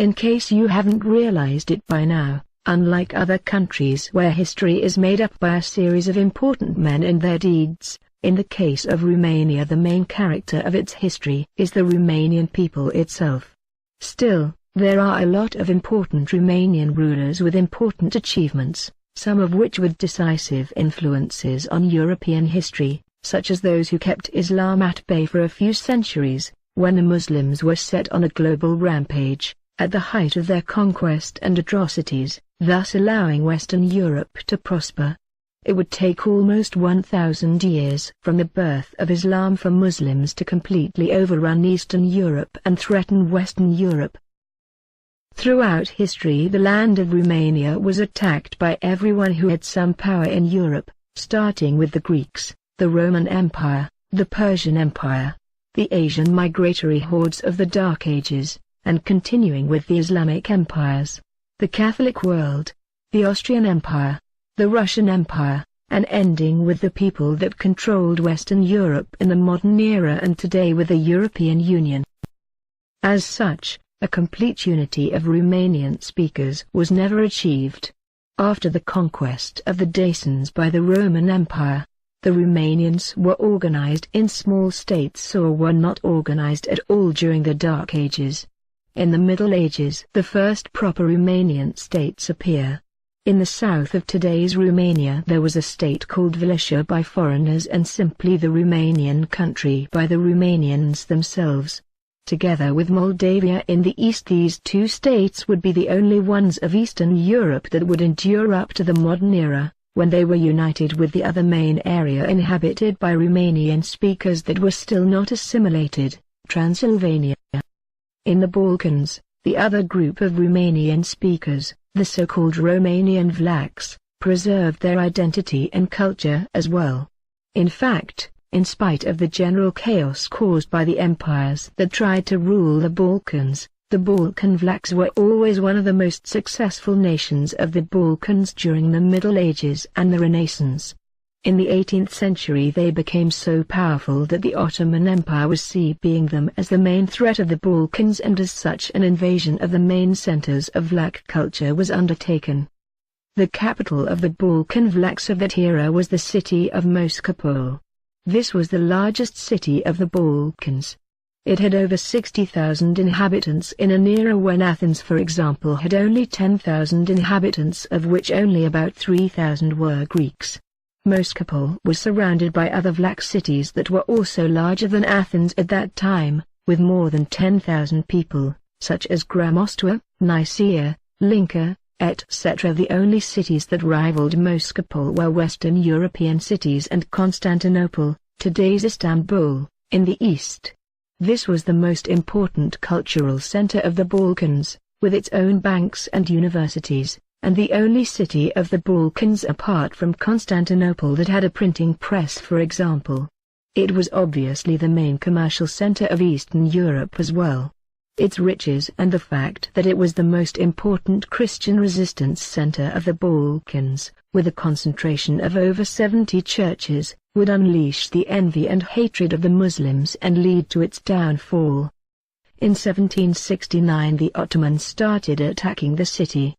In case you haven't realized it by now, unlike other countries where history is made up by a series of important men and their deeds, in the case of Romania the main character of its history is the Romanian people itself. Still, there are a lot of important Romanian rulers with important achievements, some of which with decisive influences on European history, such as those who kept Islam at bay for a few centuries, when the Muslims were set on a global rampage, at the height of their conquest and atrocities, thus allowing Western Europe to prosper. It would take almost 1,000 years from the birth of Islam for Muslims to completely overrun Eastern Europe and threaten Western Europe. Throughout history the land of Romania was attacked by everyone who had some power in Europe, starting with the Greeks, the Roman Empire, the Persian Empire, the Asian migratory hordes of the Dark Ages, and continuing with the Islamic empires, the Catholic world, the Austrian Empire, the Russian Empire, and ending with the people that controlled Western Europe in the modern era and today with the European Union. As such, a complete unity of Romanian speakers was never achieved. After the conquest of the Dacians by the Roman Empire, the Romanians were organized in small states or were not organized at all during the Dark Ages. In the Middle Ages the first proper Romanian states appear. In the south of today's Romania there was a state called Vlachia by foreigners and simply the Romanian country by the Romanians themselves. Together with Moldavia in the east, these two states would be the only ones of Eastern Europe that would endure up to the modern era, when they were united with the other main area inhabited by Romanian speakers that were still not assimilated, Transylvania. In the Balkans, the other group of Romanian speakers, the so-called Romanian Vlachs, preserved their identity and culture as well. In fact, in spite of the general chaos caused by the empires that tried to rule the Balkans, the Balkan Vlachs were always one of the most successful nations of the Balkans during the Middle Ages and the Renaissance. In the 18th century they became so powerful that the Ottoman Empire was seeing them as the main threat of the Balkans, and as such an invasion of the main centers of Vlach culture was undertaken. The capital of the Balkan Vlachs of that era was the city of Moscopole. This was the largest city of the Balkans. It had over 60,000 inhabitants in an era when Athens, for example, had only 10,000 inhabitants, of which only about 3,000 were Greeks. Moscopole was surrounded by other Vlach cities that were also larger than Athens at that time, with more than 10,000 people, such as Grămoștea, Nicaea, Linca, etc. The only cities that rivaled Moscopole were Western European cities and Constantinople, today's Istanbul, in the east. This was the most important cultural center of the Balkans, with its own banks and universities, and the only city of the Balkans apart from Constantinople that had a printing press, for example. It was obviously the main commercial center of Eastern Europe as well. Its riches and the fact that it was the most important Christian resistance center of the Balkans, with a concentration of over 70 churches, would unleash the envy and hatred of the Muslims and lead to its downfall. In 1769 the Ottomans started attacking the city.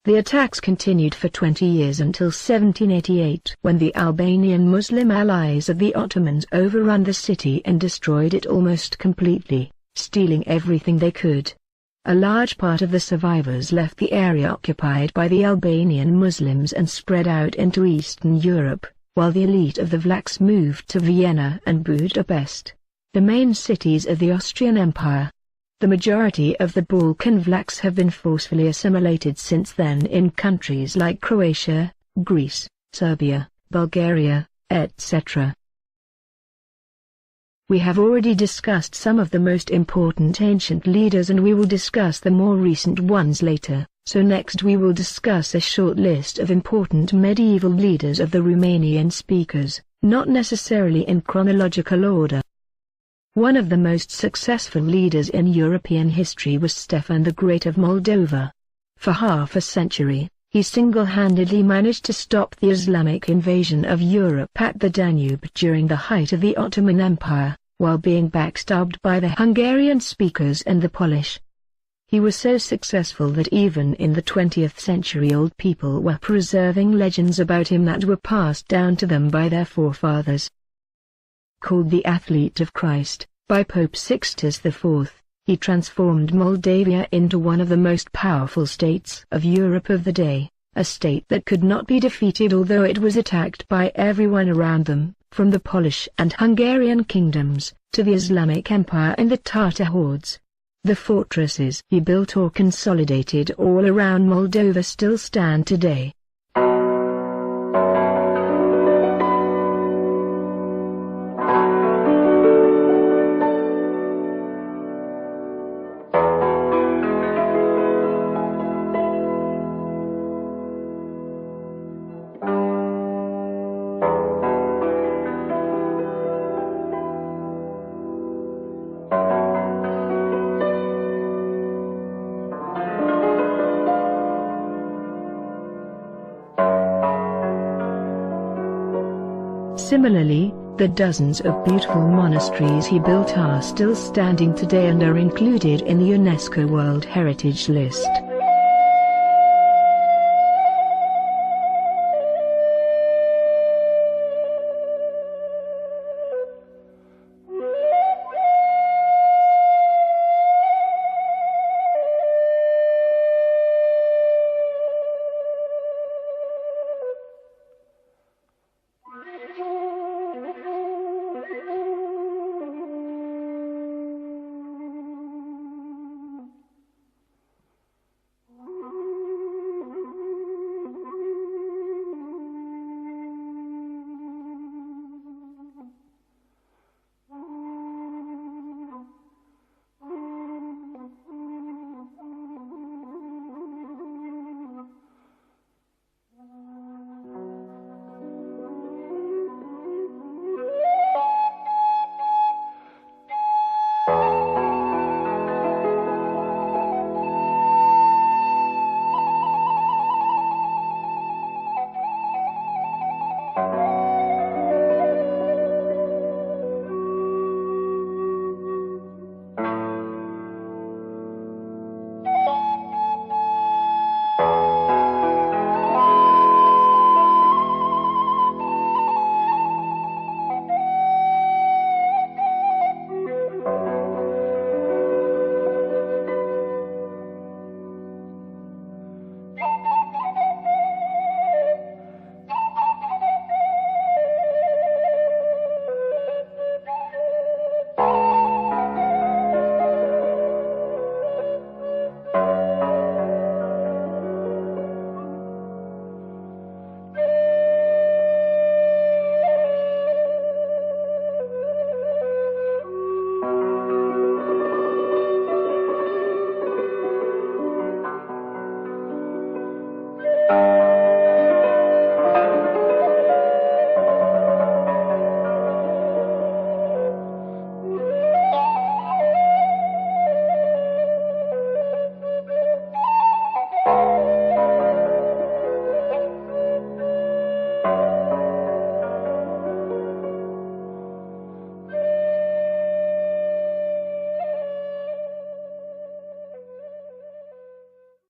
The attacks continued for 20 years until 1788, when the Albanian Muslim allies of the Ottomans overran the city and destroyed it almost completely, stealing everything they could. A large part of the survivors left the area occupied by the Albanian Muslims and spread out into Eastern Europe, while the elite of the Vlachs moved to Vienna and Budapest, the main cities of the Austrian Empire. The majority of the Balkan Vlachs have been forcefully assimilated since then in countries like Croatia, Greece, Serbia, Bulgaria, etc. We have already discussed some of the most important ancient leaders and we will discuss the more recent ones later, so next we will discuss a short list of important medieval leaders of the Romanian speakers, not necessarily in chronological order. One of the most successful leaders in European history was Stefan the Great of Moldova. For half a century, he single-handedly managed to stop the Islamic invasion of Europe at the Danube during the height of the Ottoman Empire, while being backstabbed by the Hungarian speakers and the Polish. He was so successful that even in the 20th century old people were preserving legends about him that were passed down to them by their forefathers. Called the Athlete of Christ, by Pope Sixtus IV, he transformed Moldavia into one of the most powerful states of Europe of the day, a state that could not be defeated although it was attacked by everyone around them, from the Polish and Hungarian kingdoms, to the Islamic Empire and the Tatar hordes. The fortresses he built or consolidated all around Moldova still stand today. Similarly, the dozens of beautiful monasteries he built are still standing today and are included in the UNESCO World Heritage List.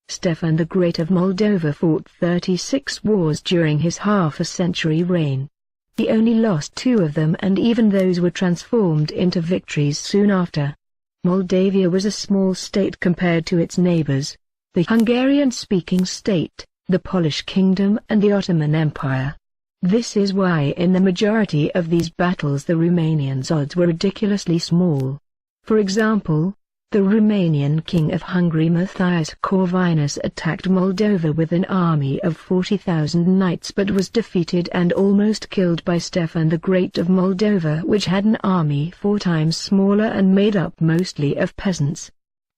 Stefan the Great of Moldova fought 36 wars during his half-a-century reign. He only lost 2 of them, and even those were transformed into victories soon after. Moldavia was a small state compared to its neighbors, the Hungarian-speaking state, the Polish Kingdom and the Ottoman Empire. This is why in the majority of these battles the Romanians' odds were ridiculously small. For example, the Romanian king of Hungary Matthias Corvinus attacked Moldova with an army of 40,000 knights but was defeated and almost killed by Stefan the Great of Moldova, which had an army 4 times smaller and made up mostly of peasants.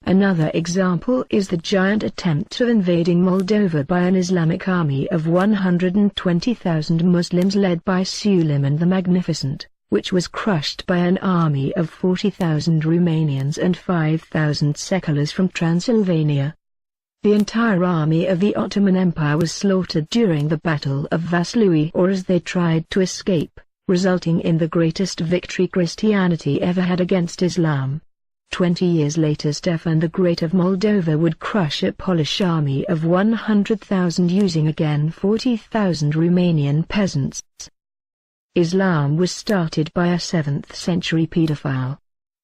Another example is the giant attempt of invading Moldova by an Islamic army of 120,000 Muslims led by Suleiman the Magnificent, which was crushed by an army of 40,000 Romanians and 5,000 seculars from Transylvania. The entire army of the Ottoman Empire was slaughtered during the Battle of Vaslui, or as they tried to escape, resulting in the greatest victory Christianity ever had against Islam. 20 years later Stefan the Great of Moldova would crush a Polish army of 100,000 using again 40,000 Romanian peasants. Islam was started by a 7th century pedophile.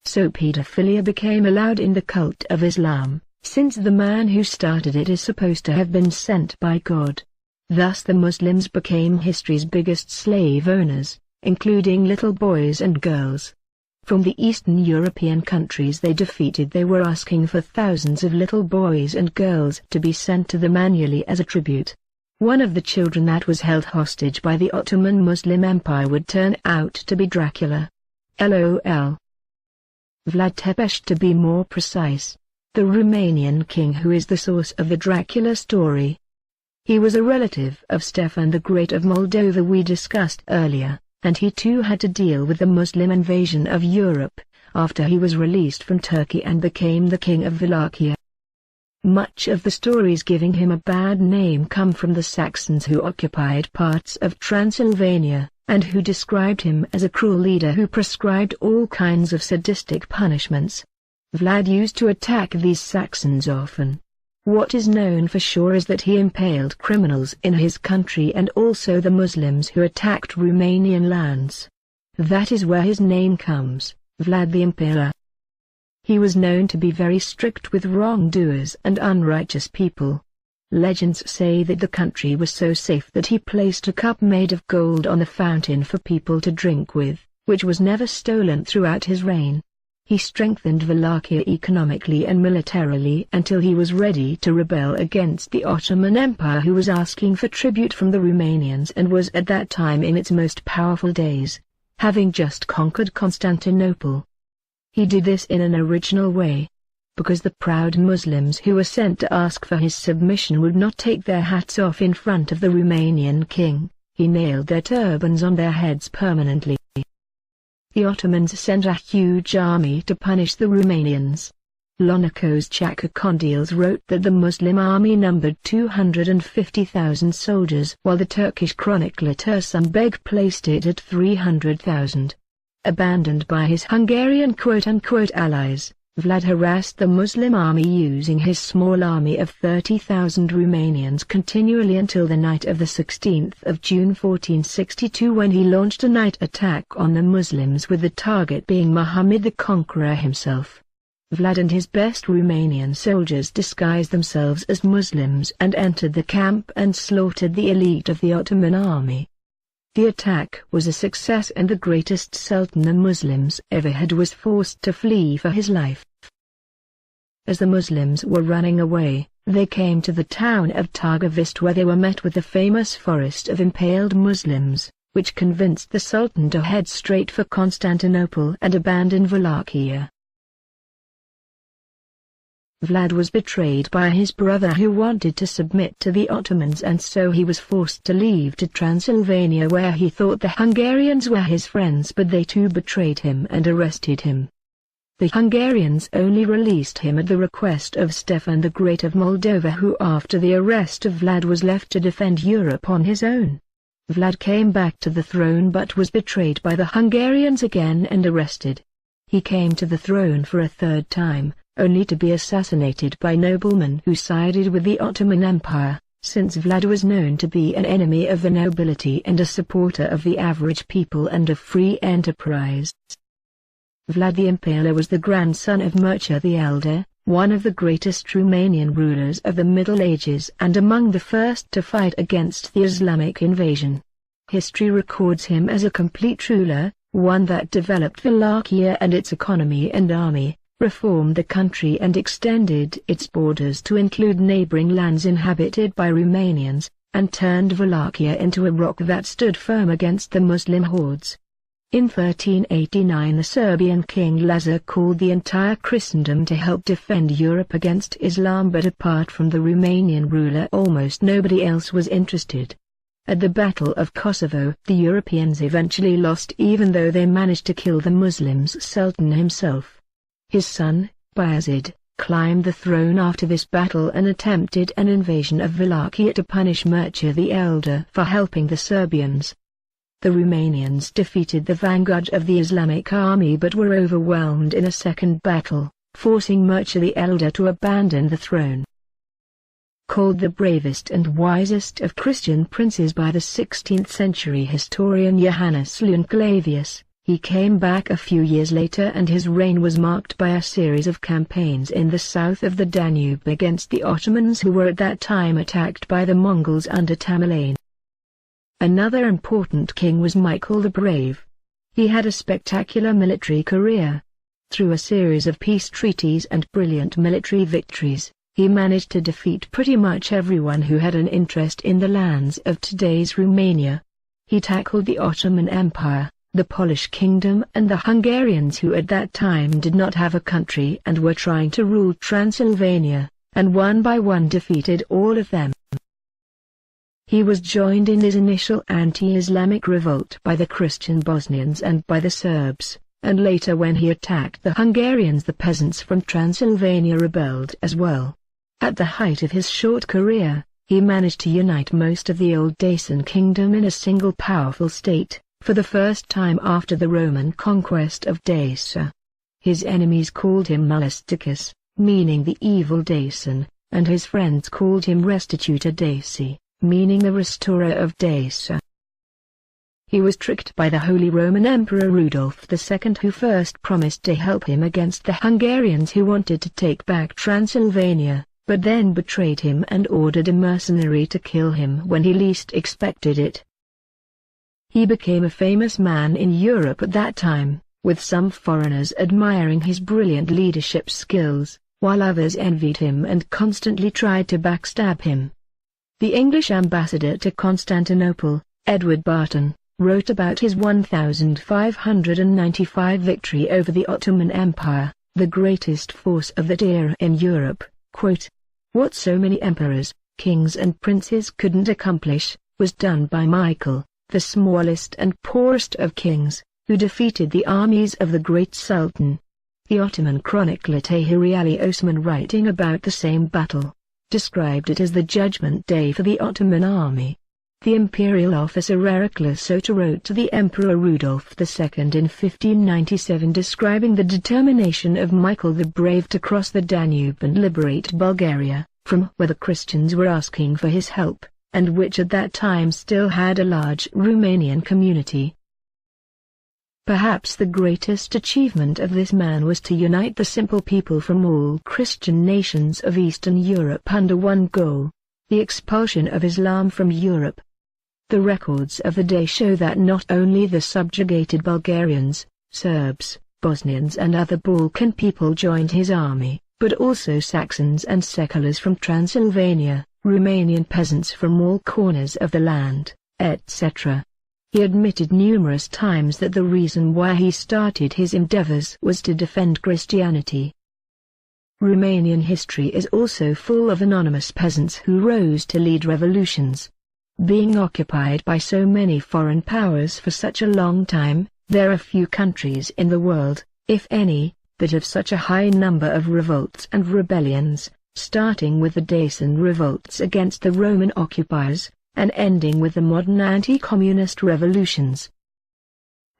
So pedophilia became allowed in the cult of Islam, since the man who started it is supposed to have been sent by God. Thus the Muslims became history's biggest slave owners, including little boys and girls. From the Eastern European countries they were asking for thousands of little boys and girls to be sent to them annually as a tribute. One of the children that was held hostage by the Ottoman Muslim Empire would turn out to be Dracula. LOL. Vlad Tepes, to be more precise, the Romanian king who is the source of the Dracula story. He was a relative of Stefan the Great of Moldova we discussed earlier, and he too had to deal with the Muslim invasion of Europe, after he was released from Turkey and became the king of Wallachia. Much of the stories giving him a bad name come from the Saxons who occupied parts of Transylvania, and who described him as a cruel leader who prescribed all kinds of sadistic punishments. Vlad used to attack these Saxons often. What is known for sure is that he impaled criminals in his country and also the Muslims who attacked Romanian lands. That is where his name comes, Vlad the Impaler. He was known to be very strict with wrongdoers and unrighteous people. Legends say that the country was so safe that he placed a cup made of gold on the fountain for people to drink with, which was never stolen throughout his reign. He strengthened Wallachia economically and militarily until he was ready to rebel against the Ottoman Empire, who was asking for tribute from the Romanians and was at that time in its most powerful days, having just conquered Constantinople. He did this in an original way. Because the proud Muslims who were sent to ask for his submission would not take their hats off in front of the Romanian king, he nailed their turbans on their heads permanently. The Ottomans sent a huge army to punish the Romanians. Lonako's Chakokondiles wrote that the Muslim army numbered 250,000 soldiers, while the Turkish chronicler Tursunbeg placed it at 300,000. Abandoned by his Hungarian quote-unquote allies, Vlad harassed the Muslim army using his small army of 30,000 Romanians continually until the night of the 16th of June 1462, when he launched a night attack on the Muslims with the target being Muhammad the Conqueror himself. Vlad and his best Romanian soldiers disguised themselves as Muslims and entered the camp and slaughtered the elite of the Ottoman army. The attack was a success and the greatest sultan the Muslims ever had was forced to flee for his life. As the Muslims were running away, they came to the town of Targovist, where they were met with the famous forest of impaled Muslims, which convinced the sultan to head straight for Constantinople and abandon Wallachia. Vlad was betrayed by his brother who wanted to submit to the Ottomans, and so he was forced to leave to Transylvania, where he thought the Hungarians were his friends, but they too betrayed him and arrested him. The Hungarians only released him at the request of Stefan the Great of Moldova, who after the arrest of Vlad was left to defend Europe on his own. Vlad came back to the throne but was betrayed by the Hungarians again and arrested. He came to the throne for a third time, only to be assassinated by noblemen who sided with the Ottoman Empire, since Vlad was known to be an enemy of the nobility and a supporter of the average people and of free enterprise. Vlad the Impaler was the grandson of Mircea the Elder, one of the greatest Romanian rulers of the Middle Ages and among the first to fight against the Islamic invasion. History records him as a complete ruler, one that developed Wallachia and its economy and army, reformed the country and extended its borders to include neighboring lands inhabited by Romanians, and turned Wallachia into a rock that stood firm against the Muslim hordes. In 1389 the Serbian king Lazar called the entire Christendom to help defend Europe against Islam, but apart from the Romanian ruler almost nobody else was interested. At the Battle of Kosovo, the Europeans eventually lost, even though they managed to kill the Muslims' sultan himself. His son, Bayezid, climbed the throne after this battle and attempted an invasion of Wallachia to punish Mircea the Elder for helping the Serbians. The Romanians defeated the vanguard of the Islamic army but were overwhelmed in a second battle, forcing Mircea the Elder to abandon the throne. Called the bravest and wisest of Christian princes by the 16th century historian Johannes Leunclavius, he came back a few years later, and his reign was marked by a series of campaigns in the south of the Danube against the Ottomans, who were at that time attacked by the Mongols under Tamerlane. Another important king was Michael the Brave. He had a spectacular military career. Through a series of peace treaties and brilliant military victories, he managed to defeat pretty much everyone who had an interest in the lands of today's Romania. He tackled the Ottoman Empire, the Polish kingdom, and the Hungarians, who at that time did not have a country and were trying to rule Transylvania, and one by one defeated all of them. He was joined in his initial anti-Islamic revolt by the Christian Bosnians and by the Serbs, and later when he attacked the Hungarians, the peasants from Transylvania rebelled as well. At the height of his short career, he managed to unite most of the old Dacian kingdom in a single powerful state, for the first time after the Roman conquest of Dacia. His enemies called him Maleficus, meaning the evil Dacian, and his friends called him Restitutor Daci, meaning the restorer of Dacia. He was tricked by the Holy Roman Emperor Rudolf II, who first promised to help him against the Hungarians who wanted to take back Transylvania, but then betrayed him and ordered a mercenary to kill him when he least expected it. He became a famous man in Europe at that time, with some foreigners admiring his brilliant leadership skills, while others envied him and constantly tried to backstab him. The English ambassador to Constantinople, Edward Barton, wrote about his 1595 victory over the Ottoman Empire, the greatest force of that era in Europe, quote, "What so many emperors, kings and princes couldn't accomplish, was done by Michael, the smallest and poorest of kings, who defeated the armies of the great Sultan." The Ottoman chronicler Tahiri Ali Osman, writing about the same battle, described it as the judgment day for the Ottoman army. The imperial officer Heraclius Sota wrote to the Emperor Rudolf II in 1597 describing the determination of Michael the Brave to cross the Danube and liberate Bulgaria, from where the Christians were asking for his help, and which at that time still had a large Romanian community. Perhaps the greatest achievement of this man was to unite the simple people from all Christian nations of Eastern Europe under one goal: the expulsion of Islam from Europe. The records of the day show that not only the subjugated Bulgarians, Serbs, Bosnians and other Balkan people joined his army, but also Saxons and Seculars from Transylvania, Romanian peasants from all corners of the land, etc. He admitted numerous times that the reason why he started his endeavors was to defend Christianity. Romanian history is also full of anonymous peasants who rose to lead revolutions. Being occupied by so many foreign powers for such a long time, there are few countries in the world, if any, that have such a high number of revolts and rebellions, starting with the Dacian revolts against the Roman occupiers, and ending with the modern anti-communist revolutions.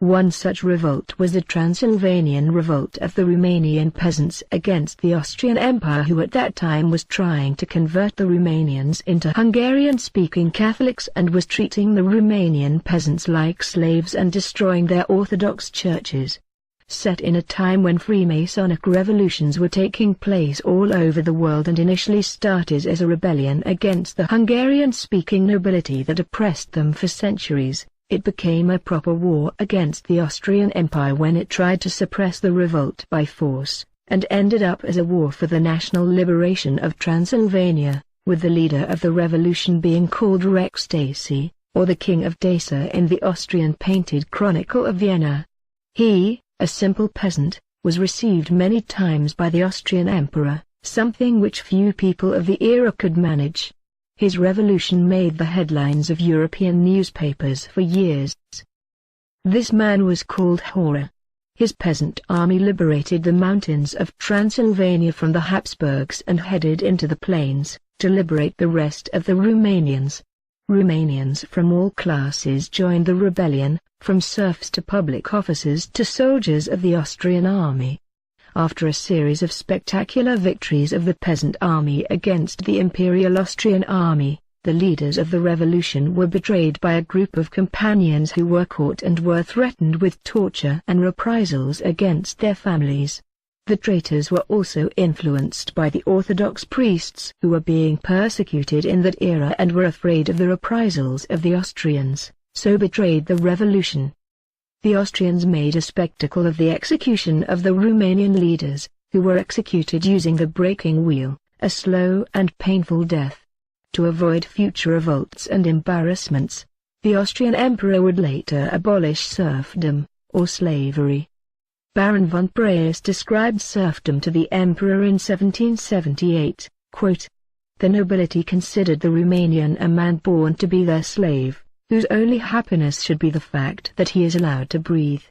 One such revolt was the Transylvanian revolt of the Romanian peasants against the Austrian Empire, who at that time was trying to convert the Romanians into Hungarian-speaking Catholics and was treating the Romanian peasants like slaves and destroying their Orthodox churches. Set in a time when Freemasonic revolutions were taking place all over the world and initially started as a rebellion against the Hungarian-speaking nobility that oppressed them for centuries, it became a proper war against the Austrian Empire when it tried to suppress the revolt by force, and ended up as a war for the national liberation of Transylvania, with the leader of the revolution being called Rex Daci, or the King of Dacia in the Austrian painted Chronicle of Vienna. He, a simple peasant, was received many times by the Austrian Emperor, something which few people of the era could manage. His revolution made the headlines of European newspapers for years. This man was called Hora. His peasant army liberated the mountains of Transylvania from the Habsburgs and headed into the plains, to liberate the rest of the Romanians. Romanians from all classes joined the rebellion, from serfs to public officers to soldiers of the Austrian army. After a series of spectacular victories of the peasant army against the Imperial Austrian army, the leaders of the revolution were betrayed by a group of companions who were caught and were threatened with torture and reprisals against their families. The traitors were also influenced by the Orthodox priests who were being persecuted in that era and were afraid of the reprisals of the Austrians, so betrayed the revolution. The Austrians made a spectacle of the execution of the Romanian leaders, who were executed using the breaking wheel, a slow and painful death. To avoid future revolts and embarrassments, the Austrian emperor would later abolish serfdom, or slavery. Baron von Praes described serfdom to the emperor in 1778, quote, "The nobility considered the Romanian a man born to be their slave, whose only happiness should be the fact that he is allowed to breathe.